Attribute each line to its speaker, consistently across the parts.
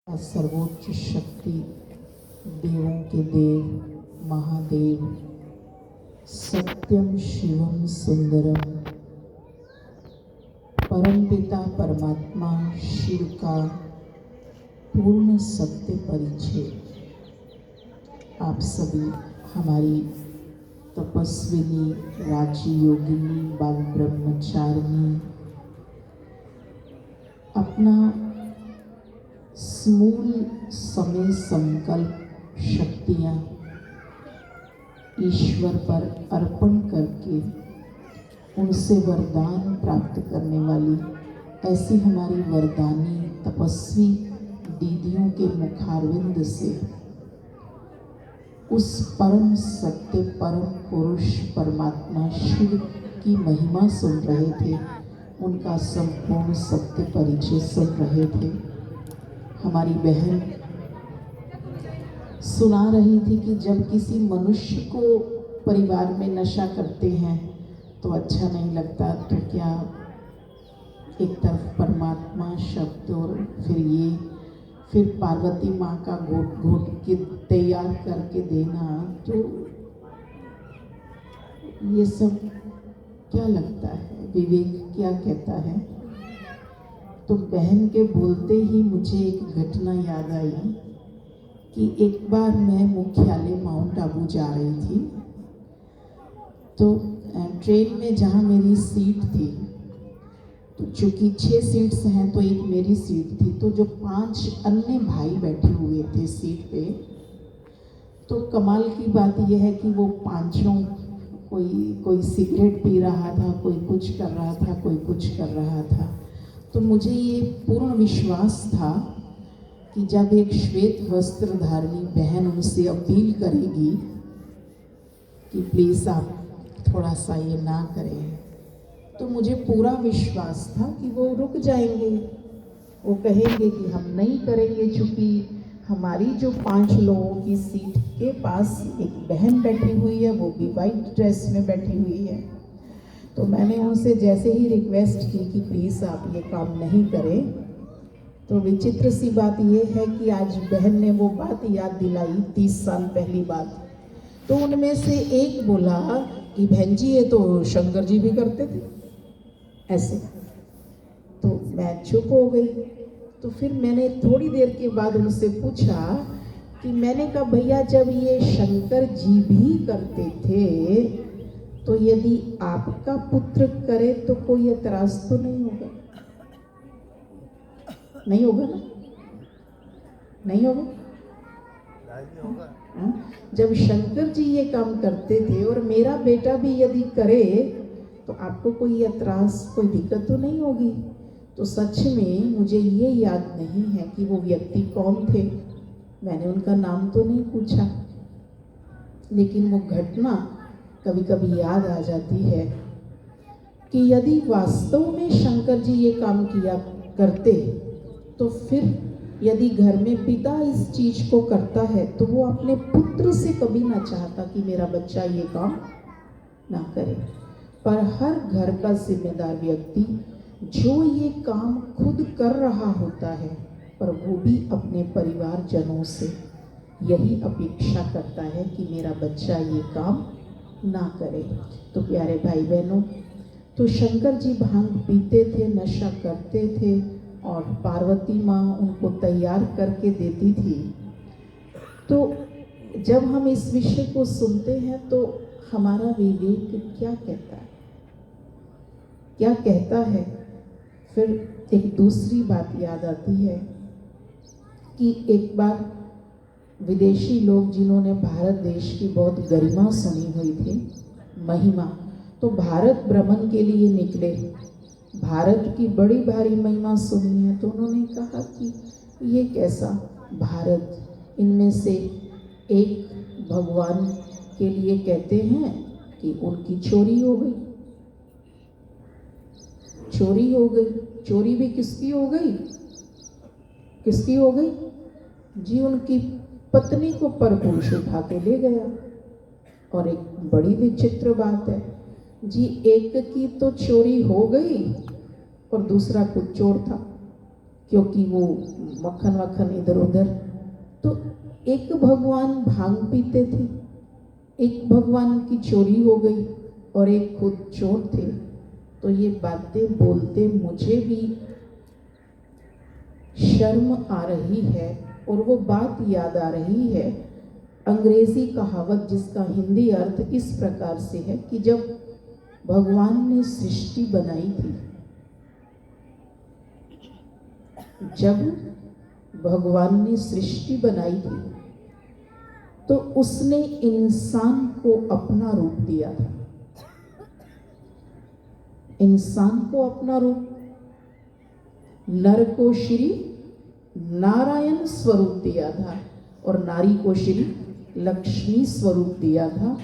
Speaker 1: सर्वोच्च शक्ति, देवों के देव महादेव, सत्यम शिवम सुंदरम, परमपिता परमात्मा शिव का पूर्ण सत्य परिचय। आप सभी हमारी तपस्विनी, राजी योगिनी, बाल ब्रह्मचारिणी अपना समूल समय संकल्प शक्तियाँ ईश्वर पर अर्पण करके उनसे वरदान प्राप्त करने वाली ऐसी हमारी वरदानी तपस्वी दीदियों के मुखारविंद से उस परम सत्य, परम पुरुष परमात्मा शिव की महिमा सुन रहे थे, उनका संपूर्ण सत्य परिचय सुन रहे थे। हमारी बहन सुना रही थी कि जब किसी मनुष्य को परिवार में नशा करते हैं तो अच्छा नहीं लगता, तो क्या एक तरफ परमात्मा शब्द और फिर पार्वती माँ का घोट घोट के तैयार करके देना, तो ये सब क्या लगता है, विवेक क्या कहता है। तो बहन के बोलते ही मुझे एक घटना याद आई कि एक बार मैं मुख्यालय माउंट आबू जा रही थी, तो ट्रेन में जहाँ मेरी सीट थी, तो चूँकि 6 सीट्स हैं तो एक मेरी सीट थी, तो जो 5 अन्य भाई बैठे हुए थे सीट पे, तो कमाल की बात यह है कि वो पांचों कोई सिगरेट पी रहा था, कोई कुछ कर रहा था, कोई कुछ कर रहा था। तो मुझे ये पूर्ण विश्वास था कि जब एक श्वेत वस्त्रधारिणी बहन उनसे अपील करेगी कि प्लीज़ आप थोड़ा सा ये ना करें, तो मुझे पूरा विश्वास था कि वो रुक जाएंगे, वो कहेंगे कि हम नहीं करेंगे, चूँकि हमारी जो 5 लोगों की सीट के पास एक बहन बैठी हुई है, वो भी वाइट ड्रेस में बैठी हुई है। तो मैंने उनसे जैसे ही रिक्वेस्ट की कि प्लीज़ आप ये काम नहीं करें, तो विचित्र सी बात ये है कि आज बहन ने वो बात याद दिलाई, 30 साल पहली बात। तो उनमें से एक बोला कि बहन जी ये तो शंकर जी भी करते थे ऐसे। तो मैं चुप हो गई। तो फिर मैंने थोड़ी देर के बाद उनसे पूछा कि मैंने कहा भैया जब ये शंकर जी भी करते थे, तो यदि आपका पुत्र करे तो कोई एतराज तो नहीं होगा? नहीं होगा ना? नहीं होगा? जब शंकर जी ये काम करते थे और मेरा बेटा भी यदि करे तो आपको कोई एतराज, कोई दिक्कत तो नहीं होगी। तो सच में मुझे ये याद नहीं है कि वो व्यक्ति कौन थे, मैंने उनका नाम तो नहीं पूछा, लेकिन वो घटना कभी कभी याद आ जाती है कि यदि वास्तव में शंकर जी ये काम किया करते, तो फिर यदि घर में पिता इस चीज को करता है तो वो अपने पुत्र से कभी ना चाहता कि मेरा बच्चा ये काम ना करे। पर हर घर का जिम्मेदार व्यक्ति जो ये काम खुद कर रहा होता है, पर वो भी अपने परिवारजनों से यही अपेक्षा करता है कि मेरा बच्चा ये काम ना करे। तो प्यारे भाई बहनों, तो शंकर जी भांग पीते थे, नशा करते थे और पार्वती माँ उनको तैयार करके देती थी। तो जब हम इस विषय को सुनते हैं तो हमारा विवेक क्या कहता है, क्या कहता है? फिर एक दूसरी बात याद आती है कि एक बार विदेशी लोग जिन्होंने भारत देश की बहुत गरिमा सुनी हुई थी, महिमा, तो भारत भ्रमण के लिए निकले, भारत की बड़ी भारी महिमा सुनी है, तो उन्होंने कहा कि ये कैसा भारत, इनमें से एक भगवान के लिए कहते हैं कि उनकी चोरी हो गई, चोरी हो गई। चोरी भी किसकी हो गई? किसकी हो गई जी? उनकी पत्नी को परपुरुष उठा के ले गया। और एक बड़ी विचित्र बात है जी, एक की तो चोरी हो गई और दूसरा खुद चोर था। क्योंकि वो मक्खन वक्खन इधर उधर। तो एक भगवान भांग पीते थे, एक भगवान की चोरी हो गई और एक खुद चोर थे। तो ये बातें बोलते मुझे भी शर्म आ रही है और वो बात याद आ रही है, अंग्रेजी कहावत जिसका हिंदी अर्थ इस प्रकार से है कि जब भगवान ने सृष्टि बनाई थी, जब भगवान ने सृष्टि बनाई थी तो उसने इंसान को अपना रूप दिया था। इंसान को अपना रूप, नर को श्री नारायण स्वरूप दिया था और नारी को श्री लक्ष्मी स्वरूप दिया था।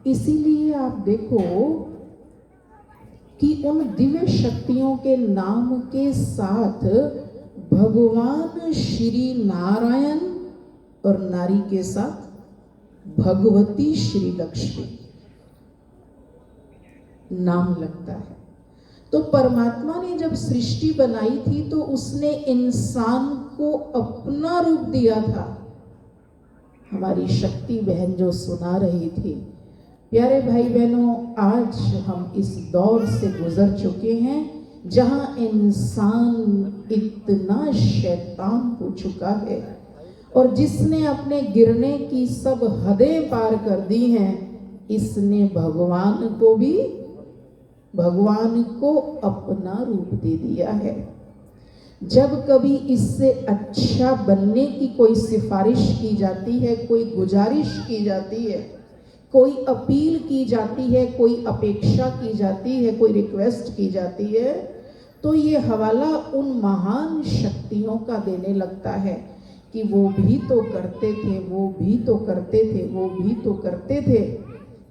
Speaker 1: इसीलिए आप देखो कि उन दिव्य शक्तियों के नाम के साथ भगवान श्री नारायण और नारी के साथ भगवती श्री लक्ष्मी नाम लगता है। तो परमात्मा ने जब सृष्टि बनाई थी तो उसने इंसान को अपना रूप दिया था। हमारी शक्ति बहन जो सुना रही थी, प्यारे भाई बहनों, आज हम इस दौर से गुजर चुके हैं जहां इंसान इतना शैतान हो चुका है और जिसने अपने गिरने की सब हदें पार कर दी हैं, इसने भगवान को अपना रूप दे दिया है। जब कभी इससे अच्छा बनने की कोई सिफारिश की जाती है, कोई गुजारिश की जाती है, कोई अपील की जाती है, कोई अपेक्षा की जाती है, कोई रिक्वेस्ट की जाती है, तो ये हवाला उन महान शक्तियों का देने लगता है कि वो भी तो करते थे, वो भी तो करते थे, वो भी तो करते थे,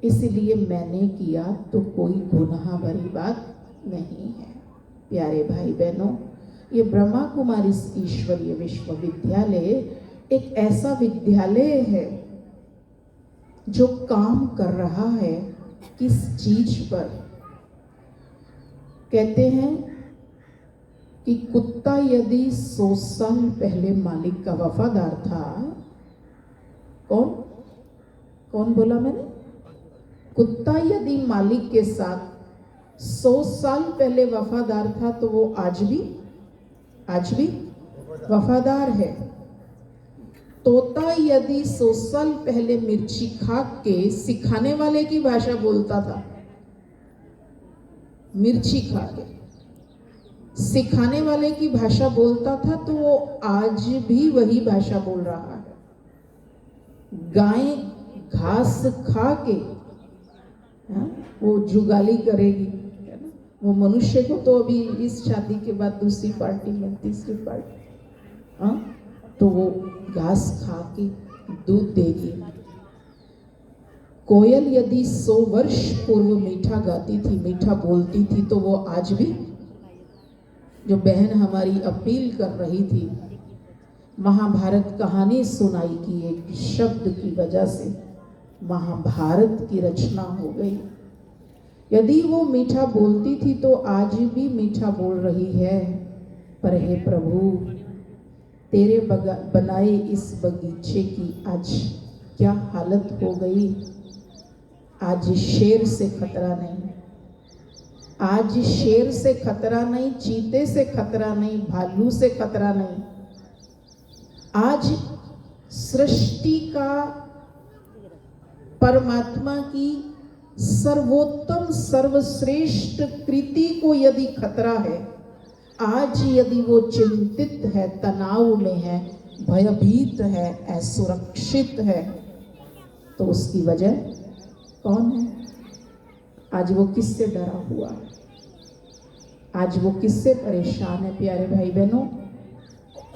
Speaker 1: इसलिए मैंने किया तो कोई गुनाह भरी बात नहीं है। प्यारे भाई बहनों, ये ब्रह्मा कुमारी ईश्वरीय विश्वविद्यालय एक ऐसा विद्यालय है जो काम कर रहा है किस चीज पर। कहते हैं कि कुत्ता यदि 100 साल पहले मालिक का वफादार था, कौन बोला मैंने? कुत्ता यदि मालिक के साथ 100 साल पहले वफादार था तो वो आज भी वफादार है। तोता यदि 100 साल पहले मिर्ची खा के सिखाने वाले की भाषा बोलता था, मिर्ची खा के सिखाने वाले की भाषा बोलता था, तो वो आज भी वही भाषा बोल रहा है। गाय घास खा के वो जुगाली करेगी, है ना? वो मनुष्य को तो अभी इस शादी के बाद दूसरी पार्टी में, तीसरी पार्टी, तो वो घास खा के दूध देगी। कोयल यदि 100 वर्ष पूर्व मीठा गाती थी, मीठा बोलती थी, तो वो आज भी, जो बहन हमारी अपील कर रही थी, महाभारत कहानी सुनाई कि एक शब्द की वजह से महाभारत की रचना हो गई। यदि वो मीठा बोलती थी तो आज भी मीठा बोल रही है। पर हे प्रभु, तेरे बनाए इस बगीचे की आज क्या हालत हो गई। आज शेर से खतरा नहीं, आज शेर से खतरा नहीं, चीते से खतरा नहीं, भालू से खतरा नहीं। आज सृष्टि का, परमात्मा की सर्वोत्तम सर्वश्रेष्ठ कृति को यदि खतरा है, आज यदि वो चिंतित है, तनाव में है, भयभीत है, असुरक्षित है, तो उसकी वजह कौन है? आज वो किससे डरा हुआ है? आज वो किससे परेशान है? प्यारे भाई बहनों,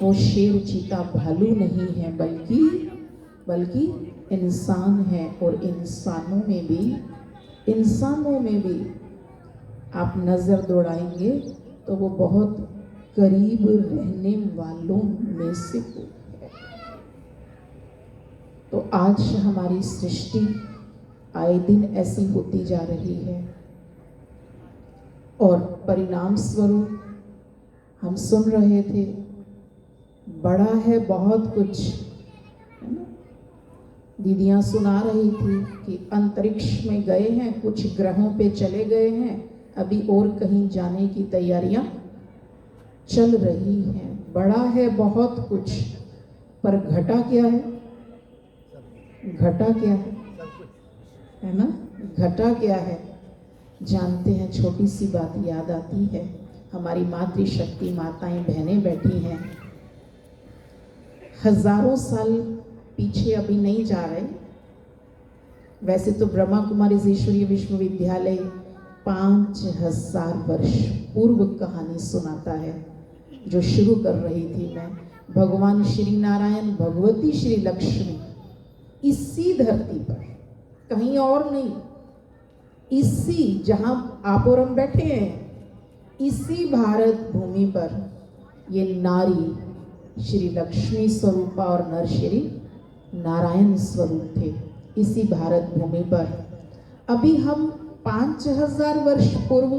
Speaker 1: वो शेर चीता भालू नहीं है, बल्कि इंसान है। और इंसानों में भी आप नजर दौड़ाएंगे तो वो बहुत करीब रहने वालों में से कोई है। तो आज हमारी सृष्टि आए दिन ऐसी होती जा रही है और परिणाम स्वरूप हम सुन रहे थे बड़ा है बहुत कुछ, है ना। दीदियाँ सुना रही थी कि अंतरिक्ष में गए हैं, कुछ ग्रहों पे चले गए हैं, अभी और कहीं जाने की तैयारियां चल रही हैं। बड़ा है बहुत कुछ, पर घटा क्या है? घटा क्या है ना? घटा क्या है? जानते हैं। छोटी सी बात याद आती है, हमारी मातृशक्ति माताएं बहनें बैठी हैं, हजारों साल पीछे अभी नहीं जा रहे। वैसे तो ब्रह्मा कुमारी ईश्वरीय विश्वविद्यालय 5000 वर्ष पूर्व कहानी सुनाता है, जो शुरू कर रही थी मैं। भगवान श्री नारायण, भगवती श्री लक्ष्मी इसी धरती पर, कहीं और नहीं, इसी जहां आप और हम बैठे हैं, इसी भारत भूमि पर ये नारी श्री लक्ष्मी स्वरूपा और नर श्री नारायण स्वरूप थे। इसी भारत भूमि पर अभी हम 5000 वर्ष पूर्व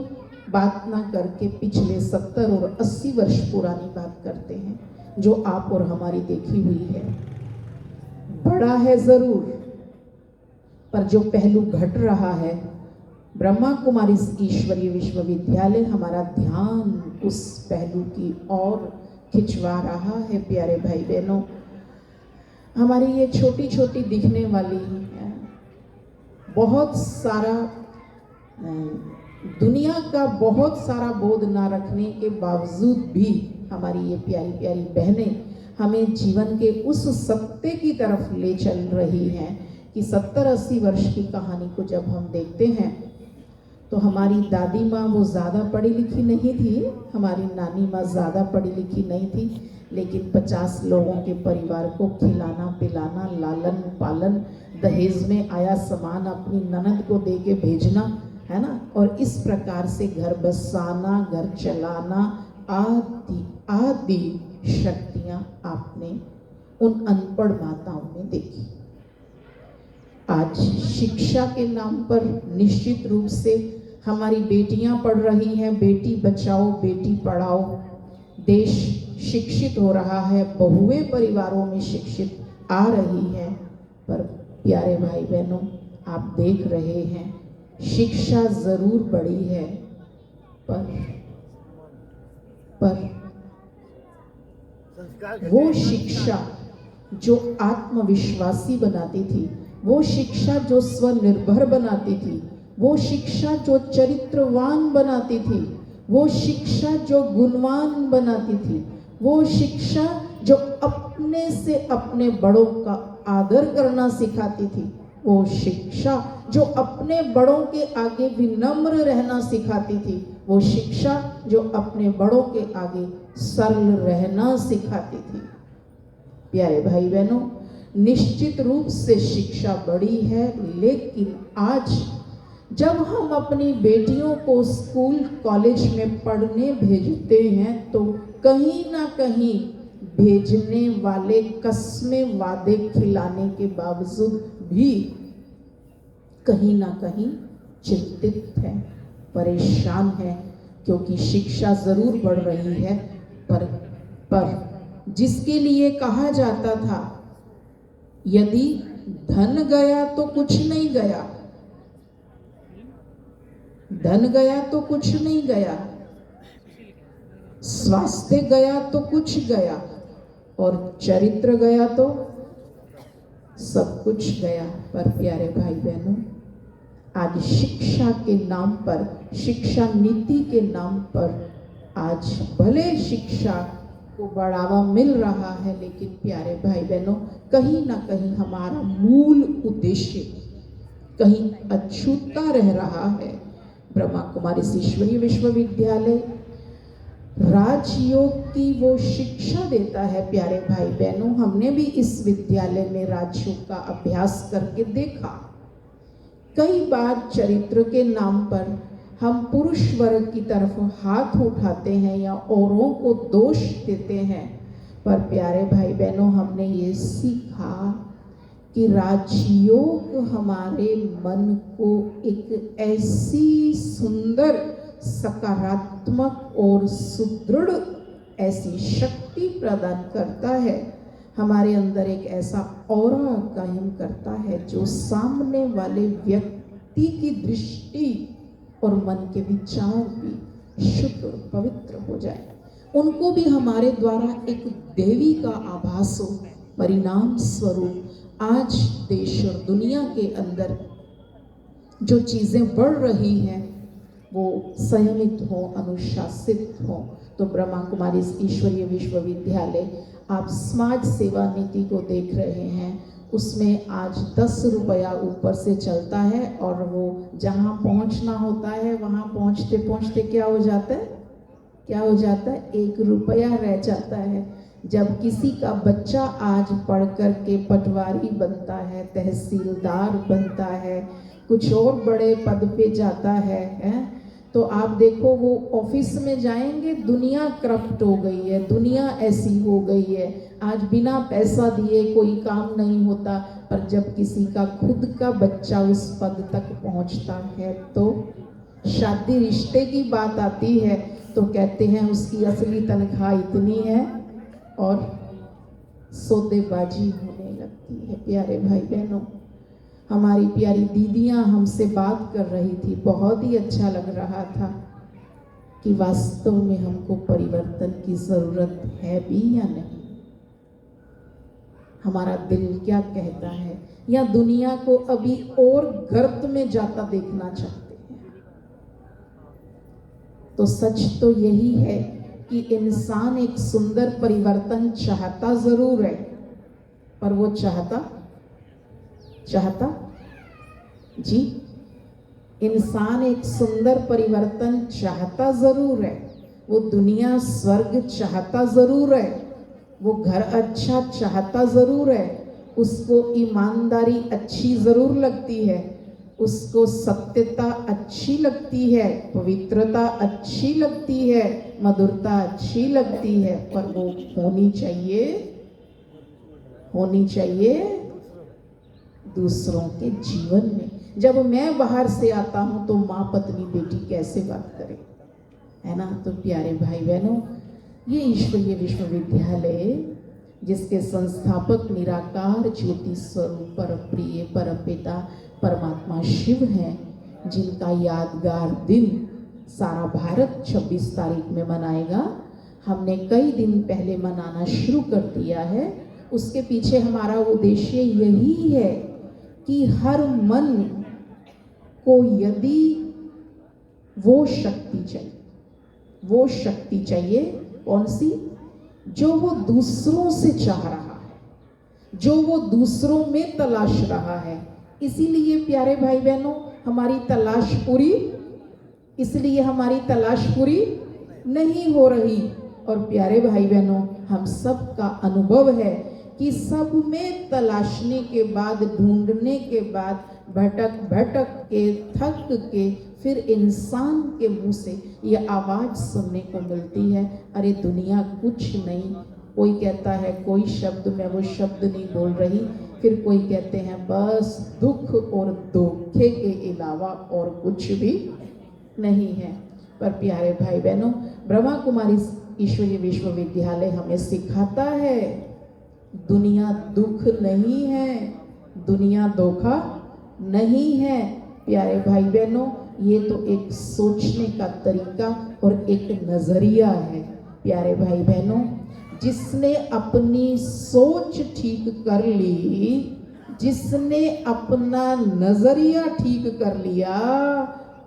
Speaker 1: बात ना करके पिछले 70 और 80 वर्ष पुरानी बात करते हैं, जो आप और हमारी देखी हुई है। बड़ा है जरूर, पर जो पहलू घट रहा है, ब्रह्मा कुमारी ईश्वरीय विश्वविद्यालय हमारा ध्यान उस पहलू की ओर खिंचवा रहा है। प्यारे भाई बहनों, हमारी ये छोटी छोटी दिखने वाली बहुत सारा दुनिया का बहुत सारा बोध ना रखने के बावजूद भी हमारी ये प्यारी प्यारी बहनें हमें जीवन के उस सत्य की तरफ ले चल रही हैं कि 70-80 वर्ष की कहानी को जब हम देखते हैं तो हमारी दादी माँ वो ज़्यादा पढ़ी लिखी नहीं थी, हमारी नानी माँ ज़्यादा पढ़ी लिखी नहीं थी, लेकिन 50 लोगों के परिवार को खिलाना पिलाना, लालन पालन, दहेज में आया सामान अपनी ननद को दे के भेजना, है ना, और इस प्रकार से घर बसाना, घर चलाना आदि आदि शक्तियाँ आपने उन अनपढ़ माताओं में देखी। आज शिक्षा के नाम पर निश्चित रूप से हमारी बेटियां पढ़ रही हैं, बेटी बचाओ बेटी पढ़ाओ, देश शिक्षित हो रहा है, बहुएं परिवारों में शिक्षित आ रही हैं। पर प्यारे भाई बहनों, आप देख रहे हैं शिक्षा जरूर बढ़ी है, पर वो शिक्षा जो आत्मविश्वासी बनाती थी, वो शिक्षा जो स्वनिर्भर बनाती थी, वो शिक्षा जो चरित्रवान बनाती थी, वो शिक्षा जो गुणवान बनाती थी, वो शिक्षा जो अपने से अपने बड़ों का आदर करना सिखाती थी, वो शिक्षा जो अपने बड़ों के आगे विनम्र रहना सिखाती थी, वो शिक्षा जो अपने बड़ों के आगे सरल रहना सिखाती थी। प्यारे भाई बहनों, निश्चित रूप से शिक्षा बढ़ी है, लेकिन आज जब हम अपनी बेटियों को स्कूल कॉलेज में पढ़ने भेजते हैं तो कहीं ना कहीं भेजने वाले कस्में वादे खिलाने के बावजूद भी कहीं ना कहीं चिंतित है, परेशान है, क्योंकि शिक्षा जरूर बढ़ रही है, पर जिसके लिए कहा जाता था यदि धन गया तो कुछ नहीं गया, धन गया तो कुछ नहीं गया, स्वास्थ्य गया तो कुछ गया, और चरित्र गया तो सब कुछ गया। पर प्यारे भाई बहनों, आज शिक्षा के नाम पर, शिक्षा नीति के नाम पर आज भले शिक्षा को बढ़ावा मिल रहा है, लेकिन प्यारे भाई बहनों, कहीं ना कहीं हमारा मूल उद्देश्य कहीं अछूता रह रहा है। ब्रह्मा कुमारी ईश्वरीय विश्वविद्यालय राजयोग की वो शिक्षा देता है। प्यारे भाई बहनों, हमने भी इस विद्यालय में राजयोग का अभ्यास करके देखा। कई बार चरित्र के नाम पर हम पुरुष वर्ग की तरफ हाथ उठाते हैं या औरों को दोष देते हैं, पर प्यारे भाई बहनों, हमने ये सीखा कि राजयोग हमारे मन को एक ऐसी सुंदर, सकारात्मक और सुदृढ़ ऐसी शक्ति प्रदान करता है, हमारे अंदर एक ऐसा ऑरा कायम करता है जो सामने वाले व्यक्ति की दृष्टि और मन के विचार भी शुद्ध और पवित्र हो जाए, उनको भी हमारे द्वारा एक देवी का आभास हो। परिणाम स्वरूप आज देश और दुनिया के अंदर जो चीजें बढ़ रही हैं वो संयमित हो, अनुशासित हो। तो ब्रह्मा कुमारी ईश्वरीय विश्वविद्यालय, आप समाज सेवा नीति को देख रहे हैं, उसमें आज 10 रुपया ऊपर से चलता है और वो जहाँ पहुँचना होता है वहाँ पहुँचते पहुँचते क्या हो जाता है, क्या हो जाता है, 1 रुपया रह जाता है। जब किसी का बच्चा आज पढ़ कर के पटवारी बनता है, तहसीलदार बनता है, कुछ और बड़े पद पे जाता है, तो आप देखो वो ऑफिस में जाएंगे, दुनिया करप्ट हो गई है, दुनिया ऐसी हो गई है, आज बिना पैसा दिए कोई काम नहीं होता। पर जब किसी का खुद का बच्चा उस पद तक पहुंचता है तो शादी रिश्ते की बात आती है तो कहते हैं उसकी असली तनख्वाह इतनी है और सौदेबाजी होने लगती है। प्यारे भाई बहनों, हमारी प्यारी दीदियां हमसे बात कर रही थी, बहुत ही अच्छा लग रहा था कि वास्तव में हमको परिवर्तन की जरूरत है भी या नहीं। हमारा दिल क्या कहता है, या दुनिया को अभी और गर्त में जाता देखना चाहते हैं। तो सच तो यही है कि इंसान एक सुंदर परिवर्तन चाहता जरूर है, पर वो चाहता जी, इंसान एक सुंदर परिवर्तन चाहता जरूर है, वो दुनिया स्वर्ग चाहता जरूर है, वो घर अच्छा चाहता जरूर है, उसको ईमानदारी अच्छी जरूर लगती है, उसको सत्यता अच्छी लगती है, पवित्रता अच्छी लगती है, मधुरता अच्छी लगती है, पर वो होनी चाहिए दूसरों के जीवन में। जब मैं बाहर से आता हूं तो माँ पत्नी बेटी कैसे बात करे, है ना। तो प्यारे भाई बहनों, ये ईश्वरीय विश्वविद्यालय जिसके संस्थापक निराकार ज्योति स्वरूप परप्रिय परमपिता परमात्मा शिव हैं, जिनका यादगार दिन सारा भारत 26 तारीख में मनाएगा। हमने कई दिन पहले मनाना शुरू कर दिया है। उसके पीछे हमारा उद्देश्य यही है कि हर मन को यदि वो शक्ति चाहिए, कौन सी, जो वो दूसरों से चाह रहा है, जो वो दूसरों में तलाश रहा है। इसीलिए प्यारे भाई बहनों, हमारी तलाश पूरी नहीं हो रही। और प्यारे भाई बहनों, हम सब का अनुभव है कि सब में तलाशने के बाद, ढूंढने के बाद, भटक के थक के फिर इंसान के मुंह से ये आवाज सुनने को मिलती है, अरे दुनिया कुछ नहीं। कोई कहता है कोई शब्द, मैं वो शब्द नहीं बोल रही, फिर कोई कहते हैं बस दुख और धोखे के अलावा और कुछ भी नहीं है। पर प्यारे भाई बहनों, ब्रह्मा कुमारी ईश्वरीय विश्वविद्यालय हमें सिखाता है दुनिया दुख नहीं है, दुनिया धोखा नहीं है। प्यारे भाई बहनों, ये तो एक सोचने का तरीका और एक नजरिया है। प्यारे भाई बहनों, जिसने अपनी सोच ठीक कर ली, जिसने अपना नजरिया ठीक कर लिया,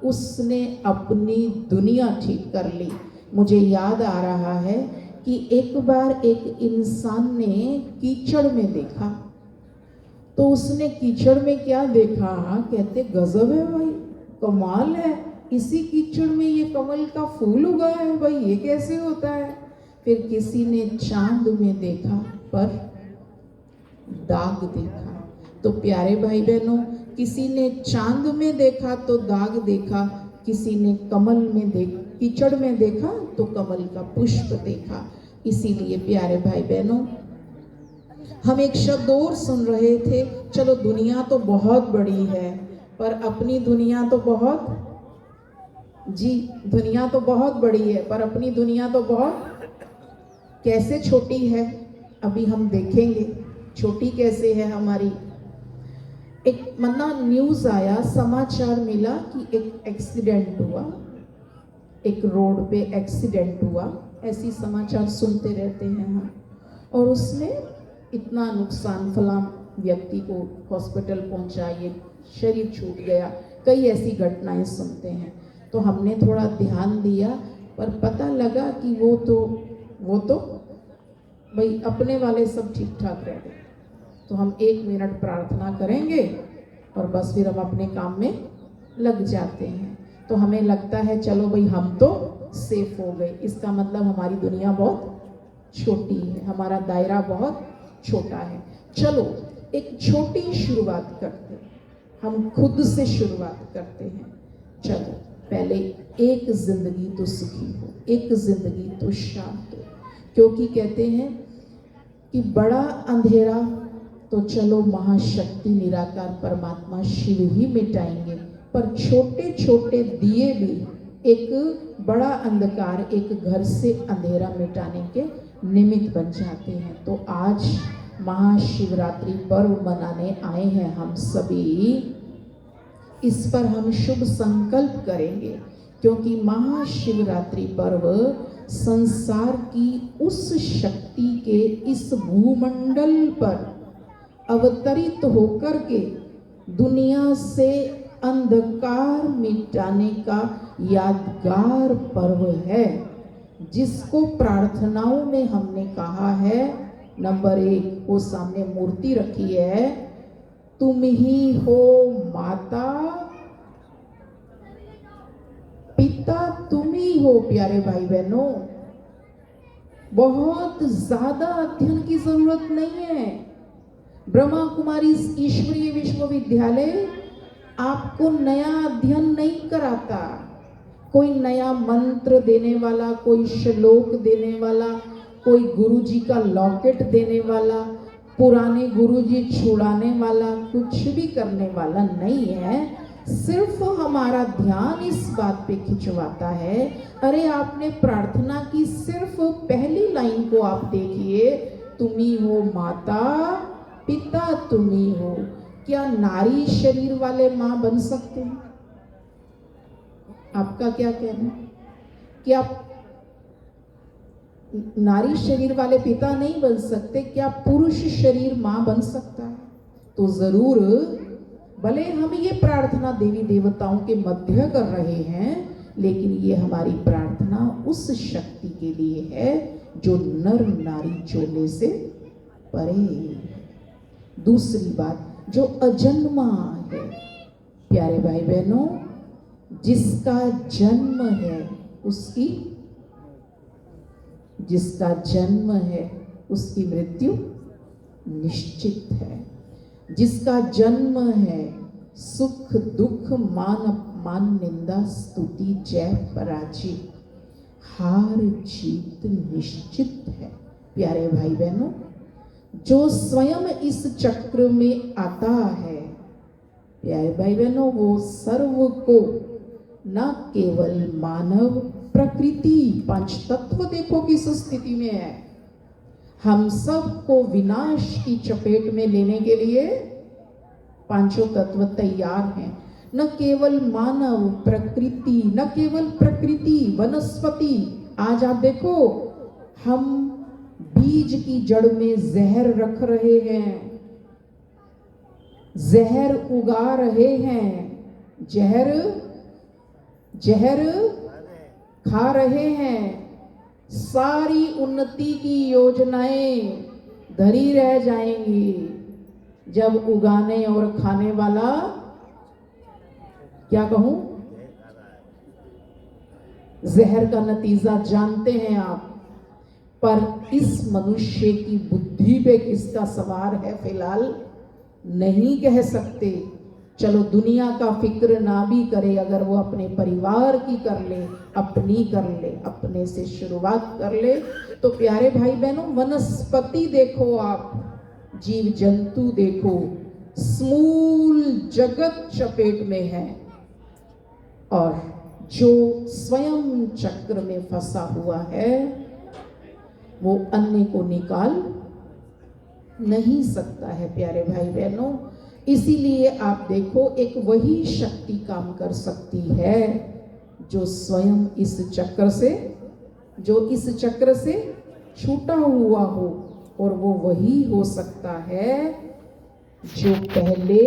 Speaker 1: उसने अपनी दुनिया ठीक कर ली। मुझे याद आ रहा है कि एक बार एक इंसान ने कीचड़ में देखा, तो उसने कीचड़ में क्या देखा, कहते गजब है भाई, कमाल है, इसी कीचड़ में ये कमल का फूल उगा है भाई, ये कैसे होता है। फिर किसी ने चांद में देखा पर दाग देखा। तो प्यारे भाई बहनों, किसी ने चांद में देखा तो दाग देखा, किसी ने कीचड़ में देखा तो कमल का पुष्प देखा। इसीलिए प्यारे भाई बहनों, हम एक शब्द और सुन रहे थे, चलो दुनिया तो बहुत बड़ी है, पर अपनी दुनिया तो बहुत, जी दुनिया तो बहुत बड़ी है, पर अपनी दुनिया तो बहुत कैसे छोटी है अभी हम देखेंगे, छोटी कैसे है हमारी। एक मन्ना न्यूज़ आया, समाचार मिला कि एक एक्सीडेंट हुआ, एक रोड पे एक्सीडेंट हुआ, ऐसी समाचार सुनते रहते हैं हम। और उसमें इतना नुकसान, फलां व्यक्ति को हॉस्पिटल पहुंचा, ये शरीर छूट गया, कई ऐसी घटनाएं सुनते हैं। तो हमने थोड़ा ध्यान दिया, पर पता लगा कि वो तो भाई अपने वाले सब ठीक ठाक रह गए। तो हम 1 मिनट प्रार्थना करेंगे और बस फिर हम अपने काम में लग जाते हैं। तो हमें लगता है चलो भाई हम तो सेफ हो गए। इसका मतलब हमारी दुनिया बहुत छोटी है, हमारा दायरा बहुत छोटा है। चलो एक छोटी शुरुआत करते हैं, हम खुद से शुरुआत करते हैं। चलो पहले एक जिंदगी तो सुखी हो, एक जिंदगी तो शांत हो, क्योंकि कहते हैं कि बड़ा अंधेरा तो चलो महाशक्ति निराकार परमात्मा शिव ही मिटाएंगे, पर छोटे छोटे दिए भी एक बड़ा अंधकार, एक घर से अंधेरा मिटाने के निमित्त बन जाते हैं। तो आज महाशिवरात्रि पर्व मनाने आए हैं हम सभी, इस पर हम शुभ संकल्प करेंगे, क्योंकि महाशिवरात्रि पर्व संसार की उस शक्ति के इस भूमंडल पर अवतरित होकर के दुनिया से अंधकार मिटाने का यादगार पर्व है, जिसको प्रार्थनाओं में हमने कहा है। नंबर 1, वो सामने मूर्ति रखी है, तुम ही हो माता पिता तुम ही हो। प्यारे भाई बहनों, बहुत ज्यादा अध्ययन की जरूरत नहीं है। ब्रह्मा कुमारी ईश्वरीय विश्वविद्यालय आपको नया अध्ययन नहीं कराता, कोई नया मंत्र देने वाला, कोई श्लोक देने वाला, कोई गुरुजी का लॉकेट देने वाला, पुराने गुरुजी छुड़ाने वाला, कुछ भी करने वाला नहीं है। सिर्फ हमारा ध्यान इस बात पे खिंचवाता है, अरे आपने प्रार्थना की, सिर्फ पहली लाइन को आप देखिए, तुम ही हो माता पिता तुम ही हो। क्या नारी शरीर वाले मां बन सकते हैं? आपका क्या कहना है? क्या नारी शरीर वाले पिता नहीं बन सकते? क्या पुरुष शरीर मां बन सकता है? तो जरूर, भले हम ये प्रार्थना देवी देवताओं के मध्य कर रहे हैं, लेकिन ये हमारी प्रार्थना उस शक्ति के लिए है जो नर नारी चोले से परे। दूसरी बात, जो अजन्मा है, प्यारे भाई बहनों, जिसका जन्म है उसकी मृत्यु निश्चित है। जिसका जन्म है, सुख दुख मान अपमान निंदा स्तुति जय पराजय, हार जीत निश्चित है। प्यारे भाई बहनों, जो स्वयं इस चक्र में आता है, प्यारे भाई बहनों, वो सर्व को, न केवल मानव, प्रकृति, पंच तत्व देखो किस स्थिति में है। हम सबको विनाश की चपेट में लेने के लिए पांचों तत्व तैयार हैं। न केवल मानव, प्रकृति, न केवल प्रकृति, वनस्पति। आज आप देखो, हम बीज की जड़ में जहर रख रहे हैं, जहर उगा रहे हैं, जहर खा रहे हैं। सारी उन्नति की योजनाएं धरी रह जाएंगी जब उगाने और खाने वाला, क्या कहूं, जहर का नतीजा जानते हैं आप। पर इस मनुष्य की बुद्धि पे किसका सवार है फिलहाल नहीं कह सकते। चलो दुनिया का फिक्र ना भी करे, अगर वो अपने परिवार की कर ले, अपनी कर ले, अपने से शुरुआत कर ले, तो प्यारे भाई बहनों, वनस्पति देखो आप, जीव जंतु देखो, समूल जगत चपेट में है। और जो स्वयं चक्र में फंसा हुआ है, वो अन्य को निकाल नहीं सकता है प्यारे भाई बहनों। इसीलिए आप देखो, एक वही शक्ति काम कर सकती है जो स्वयं इस चक्र से छूटा हुआ हो, और वो वही हो सकता है जो पहले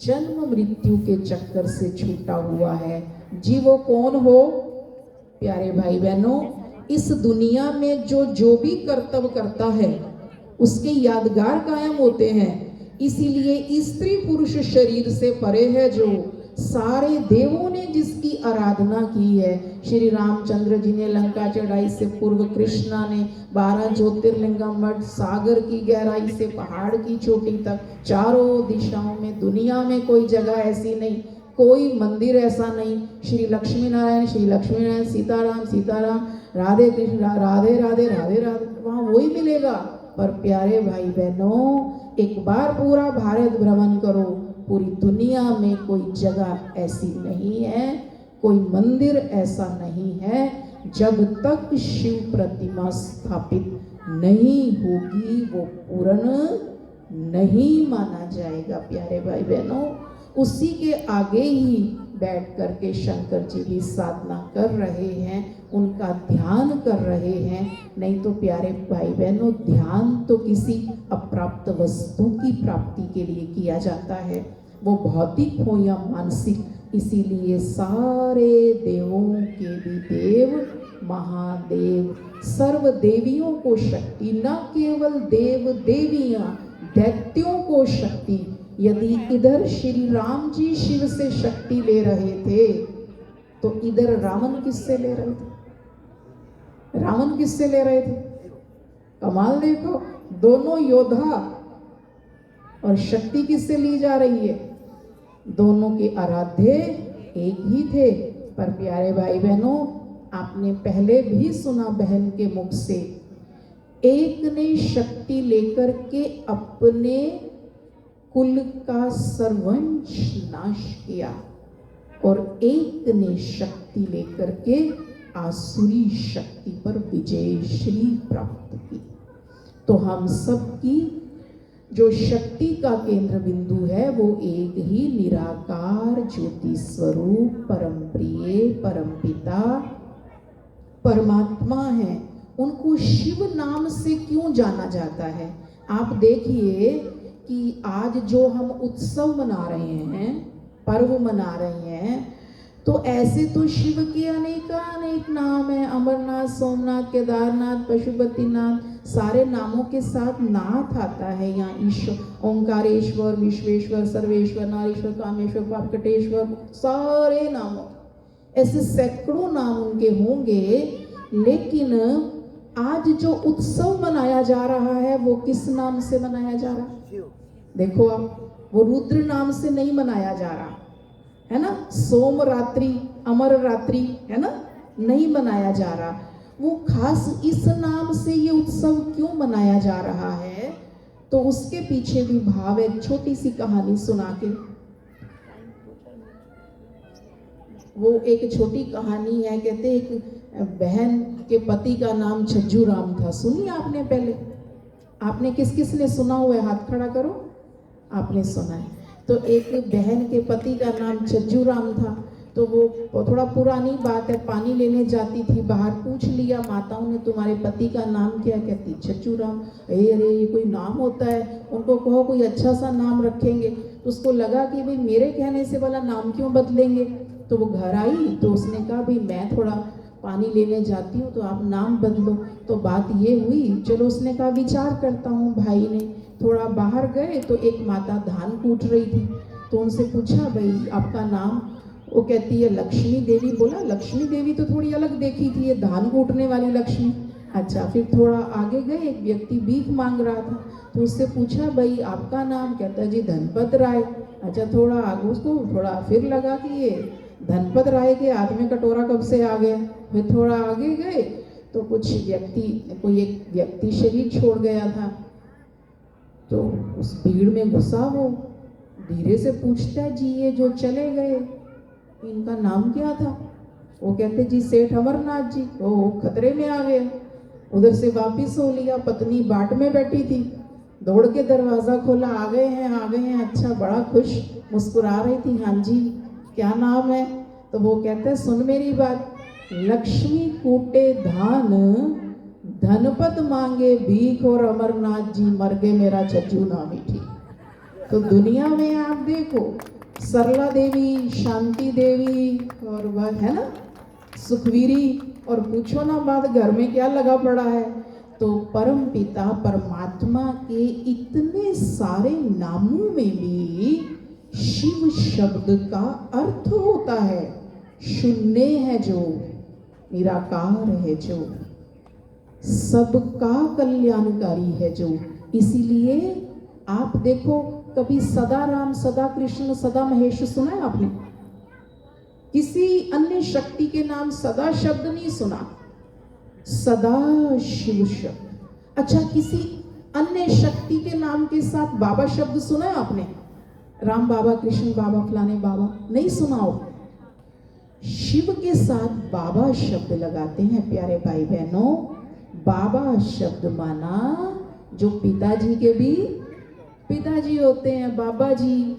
Speaker 1: जन्म मृत्यु के चक्कर से छूटा हुआ है। जी वो कौन हो प्यारे भाई बहनों? इस दुनिया में जो भी कर्तव्य करता है उसके यादगार कायम होते हैं। इसीलिए स्त्री पुरुष शरीर से परे है जो सारे देवों ने जिसकी आराधना की है। श्री रामचंद्र जी ने लंका चढ़ाई से पूर्व, कृष्णा ने 12 ज्योतिर्लिंगम मठ, सागर की गहराई से पहाड़ की चोटी तक, चारों दिशाओं में, दुनिया में कोई जगह ऐसी नहीं, कोई मंदिर ऐसा नहीं। श्री लक्ष्मी नारायण सीताराम सीताराम, राधे कृष्ण राधे राधे राधे राधे, वहाँ वही मिलेगा। पर प्यारे भाई बहनों, एक बार पूरा भारत भ्रमण करो, पूरी दुनिया में कोई जगह ऐसी नहीं है, कोई मंदिर ऐसा नहीं है, जब तक शिव प्रतिमा स्थापित नहीं होगी वो पूर्ण नहीं माना जाएगा प्यारे भाई बहनों। उसी के आगे ही बैठ करके शंकर जी भी साधना कर रहे हैं, उनका ध्यान कर रहे हैं। नहीं तो प्यारे भाई बहनों, ध्यान तो किसी अप्राप्त वस्तु की प्राप्ति के लिए किया जाता है, वो भौतिक हो या मानसिक। इसीलिए सारे देवों के भी देव महादेव, सर्व देवियों को शक्ति, न केवल देव देवियां, दैत्यों को शक्ति। यदि इधर श्री राम जी शिव से शक्ति ले रहे थे, तो इधर रावण किससे ले रहे थे? रावण किससे ले रहे थे? कमाल देखो, दोनों योद्धा, और शक्ति किससे ली जा रही है? दोनों के आराध्य एक ही थे। पर प्यारे भाई बहनों, आपने पहले भी सुना बहन के मुख से, एक ने शक्ति लेकर के अपने कुल का सर्वंश नाश किया, और एक ने शक्ति लेकर के आसुरी शक्ति पर विजयश्री प्राप्त की। तो हम सब की जो शक्ति का केंद्र बिंदु है वो एक ही निराकार ज्योति स्वरूप परम प्रिय परम पिता परमात्मा है। उनको शिव नाम से क्यों जाना जाता है? आप देखिए कि आज जो हम उत्सव मना रहे हैं, पर्व मना रहे हैं, तो ऐसे तो शिव के अनेक नाम हैं। अमरनाथ, सोमनाथ, केदारनाथ, पशुपतिनाथ, सारे नामों के साथ नाथ आता है। यहाँ ईश्वर, ओंकारेश्वर, विश्वेश्वर, सर्वेश्वर, नारेश्वर, कामेश्वर, पापकटेश्वर, सारे नामों, ऐसे सैकड़ों नाम उनके होंगे। लेकिन आज जो उत्सव मनाया जा रहा है वो किस नाम से मनाया जा रहा है? देखो आप, वो रुद्र नाम से नहीं मनाया जा रहा है ना, सोम रात्रि, अमर रात्रि, है ना, नहीं मनाया जा रहा। वो खास इस नाम से ये उत्सव क्यों मनाया जा रहा है, तो उसके पीछे भी भाव है। छोटी सी कहानी सुना के, वो एक छोटी कहानी है। कहते एक बहन के पति का नाम छज्जू राम था। सुनिए आपने पहले, आपने किस किस ने सुना हुआ है? हाथ खड़ा करो, आपने सुना है। तो एक बहन के पति का नाम छज्जू राम था। तो वो थोड़ा पुरानी बात है, पानी लेने जाती थी बाहर, पूछ लिया माताओं ने तुम्हारे पति का नाम क्या? कहती छज्जू राम। अरे ये कोई नाम होता है, उनको कहो कोई अच्छा सा नाम रखेंगे। तो उसको लगा कि भाई मेरे कहने से वाला नाम क्यों बदलेंगे। तो वो घर आई तो उसने कहा भाई मैं थोड़ा पानी लेने जाती हूँ तो आप नाम बदलो। तो बात ये हुई, चलो उसने कहा विचार करता हूँ। भाई ने थोड़ा बाहर गए तो एक माता धान कूट रही थी, तो उनसे पूछा भाई आपका नाम? वो कहती है लक्ष्मी देवी। बोला लक्ष्मी देवी तो थोड़ी अलग देखी थी, ये धान कूटने वाली लक्ष्मी। अच्छा, फिर थोड़ा आगे गए, एक व्यक्ति भीख मांग रहा था, तो उससे पूछा भाई आपका नाम? कहता जी धनपत राय। अच्छा, थोड़ा आगे उसको थोड़ा फिर लगा कि ये धनपत राय के हाथ में कटोरा कब से आ गया। फिर थोड़ा आगे गए तो कोई एक व्यक्ति शरीर छोड़ गया था। तो उस भीड़ में घुसा वो, धीरे से पूछता है जी ये जो चले गए इनका नाम क्या था? वो कहते जी सेठ अमरनाथ जी। वो खतरे में आ गए, उधर से वापिस हो लिया, पत्नी बाट में बैठी थी, दौड़ के दरवाज़ा खोला, आ गए हैं, अच्छा, बड़ा खुश, मुस्कुरा रही थी। हाँ जी, क्या नाम है? तो वो कहते हैं, सुन मेरी बात, लक्ष्मी कूटे धान, धनपत मांगे भीख, और अमरनाथ जी मर गए मेरा छज्जू ना मीठी। तो दुनिया में आप देखो, सरला देवी, शांति देवी, और वह है ना सुखवीरी, और पूछो ना बात, घर में क्या लगा पड़ा है। तो परम पिता परमात्मा के इतने सारे नामों में भी शिव शब्द का अर्थ होता है शून्य है जो, निराकार है जो, सबका कल्याणकारी है जो। इसीलिए आप देखो, कभी सदा राम, सदा कृष्ण, सदा महेश सुना है आपने? किसी अन्य शक्ति के नाम सदा शब्द नहीं सुना, सदा शिव शब्द। अच्छा, किसी अन्य शक्ति के नाम के साथ बाबा शब्द सुना है आपने? राम बाबा, कृष्ण बाबा, फलाने बाबा, नहीं सुना हो? शिव के साथ बाबा शब्द लगाते हैं प्यारे भाई बहनों। बाबा शब्द माना जो पिताजी के भी पिताजी होते हैं, बाबा जी।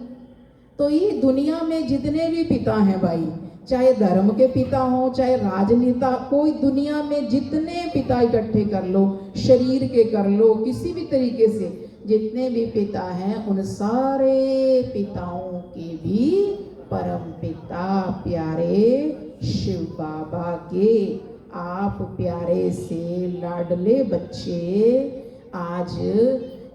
Speaker 1: तो ये दुनिया में जितने भी पिता हैं भाई, चाहे धर्म के पिता हो, चाहे राजनेता, कोई दुनिया में जितने पिता इकट्ठे कर लो, शरीर के कर लो, किसी भी तरीके से जितने भी पिता हैं, उन सारे पिताओं के भी परम पिता प्यारे शिव बाबा के आप प्यारे से लाडले बच्चे आज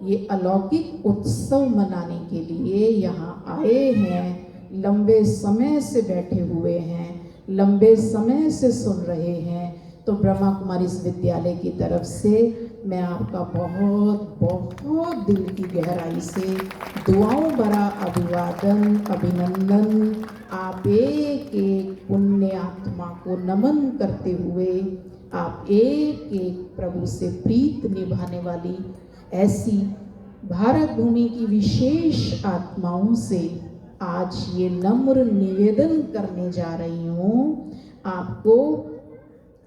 Speaker 1: ये अलौकिक उत्सव मनाने के लिए यहाँ आए हैं। लंबे समय से बैठे हुए हैं, लंबे समय से सुन रहे हैं। तो ब्रह्मा कुमारी विद्यालय की तरफ से मैं आपका बहुत बहुत दिल की गहराई से दुआओं भरा अभिवादन, अभिनंदन, आप एक एक पुण्य आत्मा को नमन करते हुए, आप एक एक प्रभु से प्रीत निभाने वाली ऐसी भारत भूमि की विशेष आत्माओं से आज ये नम्र निवेदन करने जा रही हूँ। आपको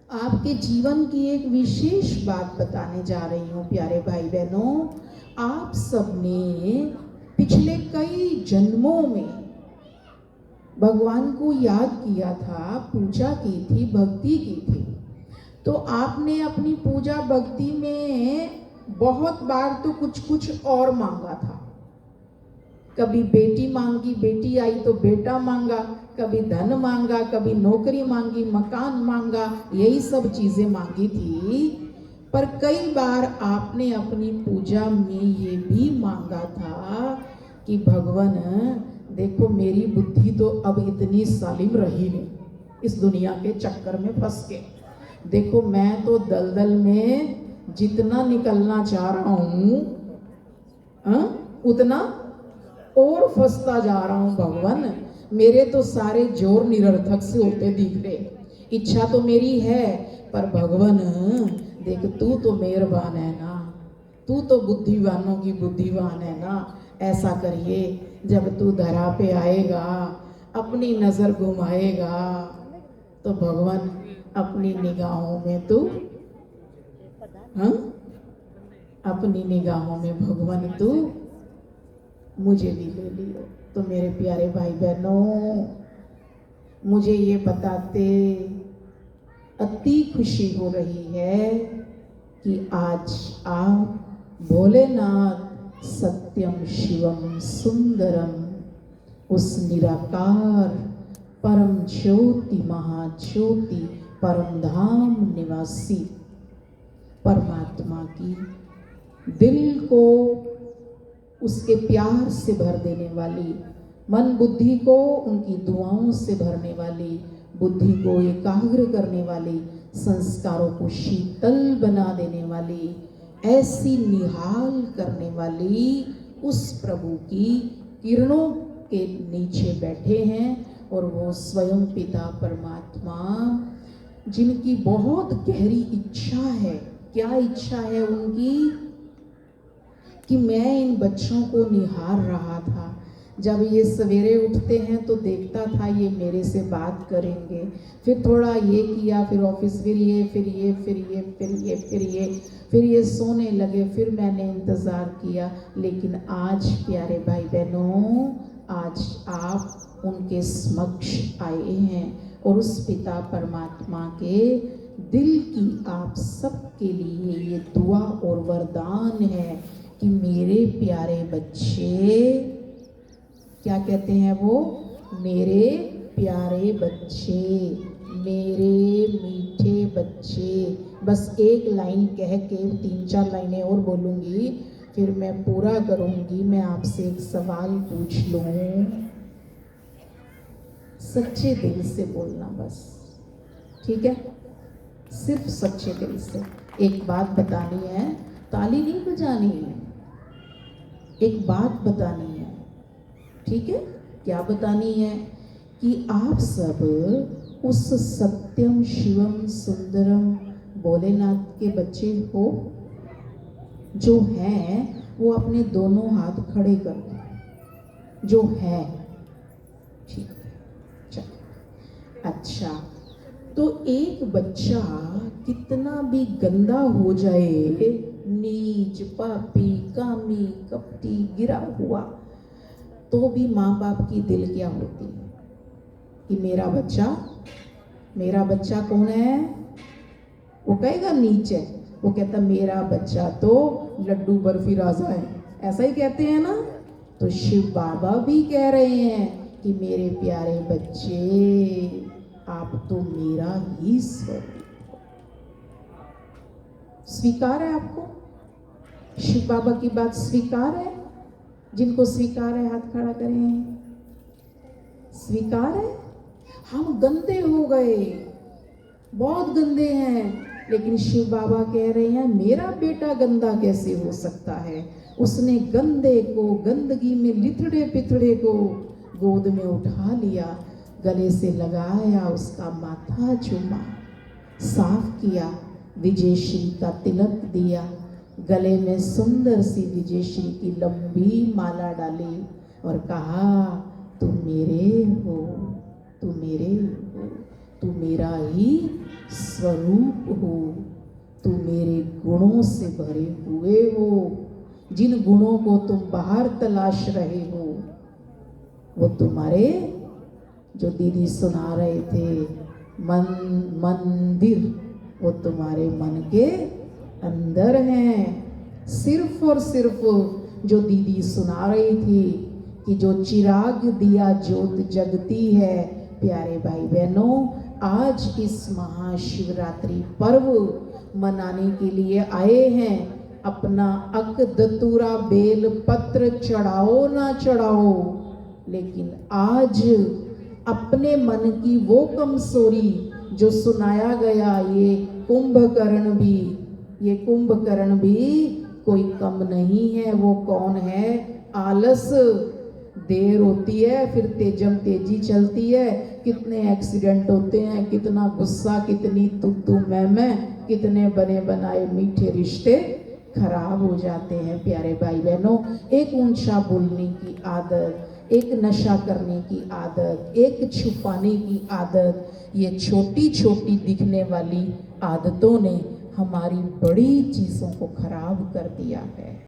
Speaker 1: आपके जीवन की एक विशेष बात बताने जा रही हूँ प्यारे भाई बहनों। आप सबने पिछले कई जन्मों में भगवान को याद किया था, पूजा की थी, भक्ति की थी। तो आपने अपनी पूजा भक्ति में बहुत बार तो कुछ कुछ और मांगा था। कभी बेटी मांगी, बेटी आई तो बेटा मांगा, कभी धन मांगा, कभी नौकरी मांगी, मकान मांगा, यही सब चीजें मांगी थी। पर कई बार आपने अपनी पूजा में ये भी मांगा था कि भगवान देखो, मेरी बुद्धि तो अब इतनी सालिम रही नहीं इस दुनिया के चक्कर में फंस के। देखो, मैं तो दलदल में जितना निकलना चाह रहा हूँ उतना और फंसता जा रहा हूँ। भगवान, मेरे तो सारे जोर निरर्थक से होते दिख रहे। इच्छा तो मेरी है, पर भगवान देख, तू तो मेहरबान है ना, तू तो बुद्धिवानों की बुद्धिवान है ना। ऐसा करिए, जब तू धरा पे आएगा, अपनी नजर घुमाएगा, तो भगवान अपनी निगाहों में तू अपनी निगाहों में भगवान तू मुझे भी ले लियो। तो मेरे प्यारे भाई बहनों, मुझे ये बताते अति खुशी हो रही है कि आज आप भोलेनाथ सत्यम शिवम सुंदरम, उस निराकार परम ज्योति महाज्योति परम धाम निवासी परमात्मा की दिल को उसके प्यार से भर देने वाली, मन बुद्धि को उनकी दुआओं से भरने वाली, बुद्धि को एकाग्र करने वाली, संस्कारों को शीतल बना देने वाली, ऐसी निहाल करने वाली उस प्रभु की किरणों के नीचे बैठे हैं। और वो स्वयं पिता परमात्मा, जिनकी बहुत गहरी इच्छा है। क्या इच्छा है उनकी? कि मैं इन बच्चों को निहार रहा था, जब ये सवेरे उठते हैं तो देखता था ये मेरे से बात करेंगे, फिर थोड़ा ये किया, फिर ऑफिस, फिर ये, फिर ये, फिर ये, फिर ये, फिर ये, फिर ये सोने लगे, फिर मैंने इंतज़ार किया। लेकिन आज प्यारे भाई बहनों, आज आप उनके समक्ष आए हैं और उस पिता परमात्मा के दिल की आप सबके लिए ये दुआ और वरदान है कि मेरे प्यारे बच्चे, क्या कहते हैं वो, मेरे प्यारे बच्चे, मेरे मीठे बच्चे। बस एक लाइन कह के 3-4 लाइनें और बोलूँगी, फिर मैं पूरा करूँगी। मैं आपसे एक सवाल पूछ लूँ, सच्चे दिल से बोलना बस, ठीक है? सिर्फ सच्चे दिल से। एक बात बतानी है, ताली नहीं बजानी है, एक बात बतानी है, ठीक है? क्या बतानी है? कि आप सब उस सत्यम शिवम सुंदरम भोलेनाथ के बच्चे हो। जो हैं वो अपने दोनों हाथ खड़े कर दो, जो है, ठीक है? चलो, अच्छा, तो एक बच्चा कितना भी गंदा हो जाए, नीच, पापी, कामी, कपटी, गिरा हुआ, तो भी माँ बाप की दिल क्या होती है कि मेरा बच्चा कौन है? वो कहेगा नीच है, वो कहता मेरा बच्चा तो लड्डू बर्फी राजा है, ऐसा ही कहते हैं ना। तो शिव बाबा भी कह रहे हैं कि मेरे प्यारे बच्चे, आप तो मेरा ही स्वरूप हो। स्वीकार है आपको? शिव बाबा की बात स्वीकार है? जिनको स्वीकार है हाथ खड़ा करें। स्वीकार है? हम गंदे हो गए, बहुत गंदे हैं, लेकिन शिव बाबा कह रहे हैं मेरा बेटा गंदा कैसे हो सकता है? उसने गंदे को, गंदगी में लिथड़े पिथड़े को गोद में उठा लिया, गले से लगाया, उसका माथा चूमा, साफ किया, विजयश्री का तिलक दिया, गले में सुंदर सी विजयश्री की लंबी माला डाली और कहा तू मेरे हो, तू मेरे हो, तू मेरा ही स्वरूप हो, तू मेरे गुणों से भरे हुए हो। जिन गुणों को तुम बाहर तलाश रहे हो, वो तुम्हारे, जो दीदी सुना रहे थे, मंदिर, वो तुम्हारे मन के अंदर हैं। सिर्फ और सिर्फ जो दीदी सुना रही थी कि जो चिराग दिया ज्योत जगती है। प्यारे भाई बहनों, आज इस महाशिवरात्रि पर्व मनाने के लिए आए हैं। अपना अक दतूरा बेल पत्र चढ़ाओ ना चढ़ाओ, लेकिन आज अपने मन की वो कमजोरी जो सुनाया गया, ये कुंभकर्ण भी कोई कम नहीं है। वो कौन है? आलस। देर होती है फिर तेजी चलती है, कितने एक्सीडेंट होते हैं, कितना गुस्सा, कितनी तू मैं, कितने बने बनाए मीठे रिश्ते खराब हो जाते हैं। प्यारे भाई बहनों, एक ऊंचा बोलने की आदत, एक नशा करने की आदत, एक छुपाने की आदत, ये छोटी छोटी दिखने वाली आदतों ने हमारी बड़ी चीज़ों को खराब कर दिया है।